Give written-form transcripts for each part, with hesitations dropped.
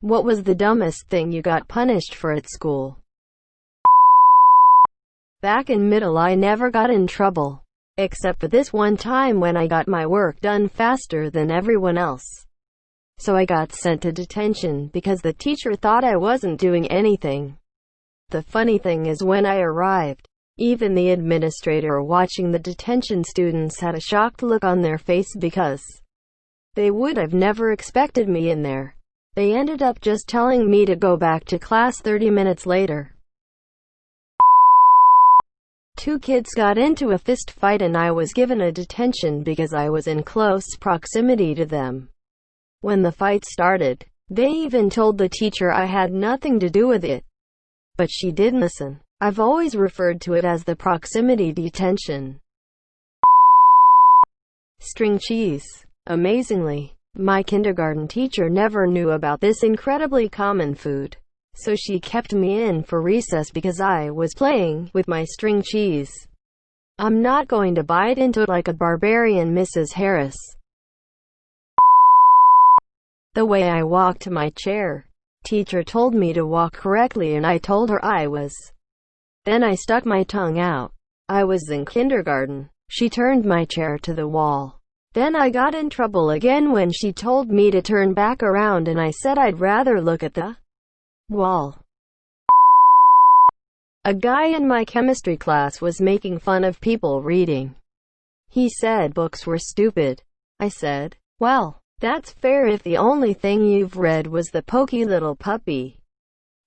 What was the dumbest thing you got punished for at school? Back in middle I never got in trouble. Except for this one time when I got my work done faster than everyone else. So I got sent to detention because the teacher thought I wasn't doing anything. The funny thing is when I arrived, even the administrator watching the detention students had a shocked look on their face because they would have never expected me in there. They ended up just telling me to go back to class 30 minutes later. Two kids got into a fist fight and I was given a detention because I was in close proximity to them. When the fight started, they even told the teacher I had nothing to do with it. But she didn't listen. I've always referred to it as the proximity detention. String cheese. Amazingly, my kindergarten teacher never knew about this incredibly common food. So she kept me in for recess because I was playing with my string cheese. I'm not going to bite into it like a barbarian, Mrs. Harris. The way I walked to my chair. Teacher told me to walk correctly and I told her I was. Then I stuck my tongue out. I was in kindergarten. She turned my chair to the wall. Then I got in trouble again when she told me to turn back around and I said I'd rather look at the wall. A guy in my chemistry class was making fun of people reading. He said books were stupid. I said, well, that's fair if the only thing you've read was The Pokey Little Puppy.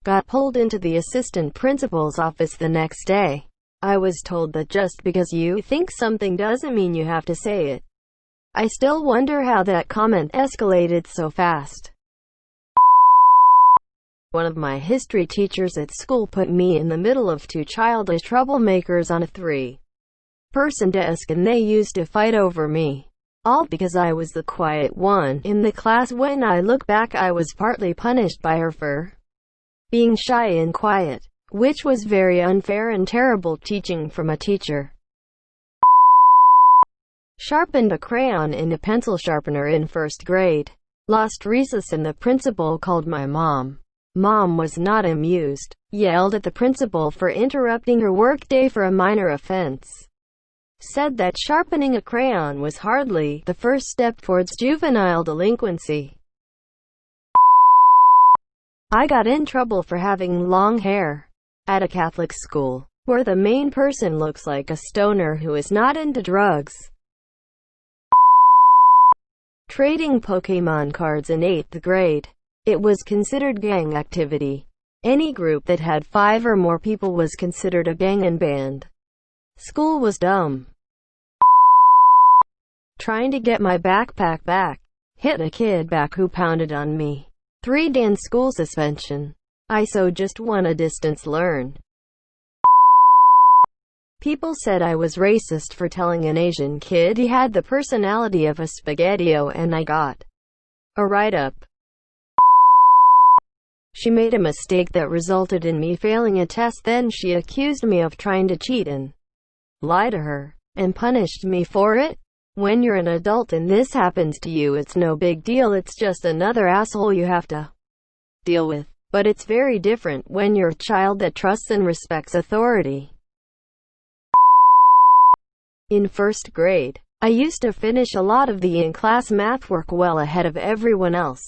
Got pulled into the assistant principal's office the next day. I was told that just because you think something doesn't mean you have to say it. I still wonder how that comment escalated so fast. One of my history teachers at school put me in the middle of two childish troublemakers on a 3-person desk and they used to fight over me. All because I was the quiet one in the class. When I look back, I was partly punished by her for being shy and quiet, which was very unfair and terrible teaching from a teacher. Sharpened a crayon in a pencil sharpener in first grade. Lost recess and the principal called my mom. Mom was not amused, yelled at the principal for interrupting her workday for a minor offense. Said that sharpening a crayon was hardly the first step towards juvenile delinquency. I got in trouble for having long hair. At a Catholic school, where the main person looks like a stoner who is not into drugs. Trading Pokemon cards in 8th grade. It was considered gang activity. Any group that had 5 or more people was considered a gang and banned. School was dumb. Trying to get my backpack back. Hit a kid back who pounded on me. 3-day in school suspension. I so just won a distance learned. People said I was racist for telling an Asian kid he had the personality of a spaghettio and I got a write-up. She made a mistake that resulted in me failing a test, then she accused me of trying to cheat and lie to her, and punished me for it. When you're an adult and this happens to you, it's no big deal, it's just another asshole you have to deal with. But it's very different when you're a child that trusts and respects authority. In first grade, I used to finish a lot of the in-class math work well ahead of everyone else.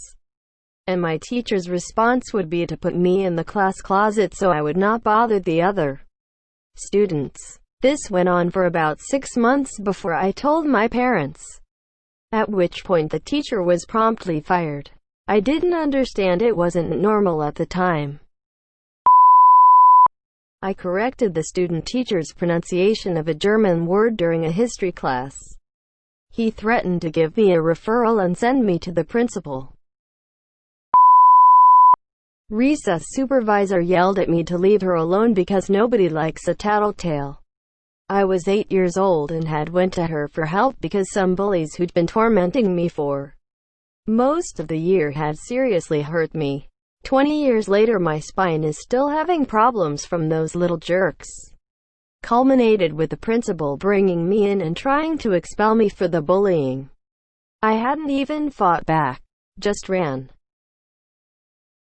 And my teacher's response would be to put me in the class closet so I would not bother the other students. This went on for about 6 months before I told my parents, at which point the teacher was promptly fired. I didn't understand, it wasn't normal at the time. I corrected the student teacher's pronunciation of a German word during a history class. He threatened to give me a referral and send me to the principal. Recess supervisor yelled at me to leave her alone because nobody likes a tattletale. I was 8 years old and had went to her for help because some bullies who'd been tormenting me for most of the year had seriously hurt me. 20 years later, my spine is still having problems from those little jerks. Culminated with the principal bringing me in and trying to expel me for the bullying. I hadn't even fought back, just ran.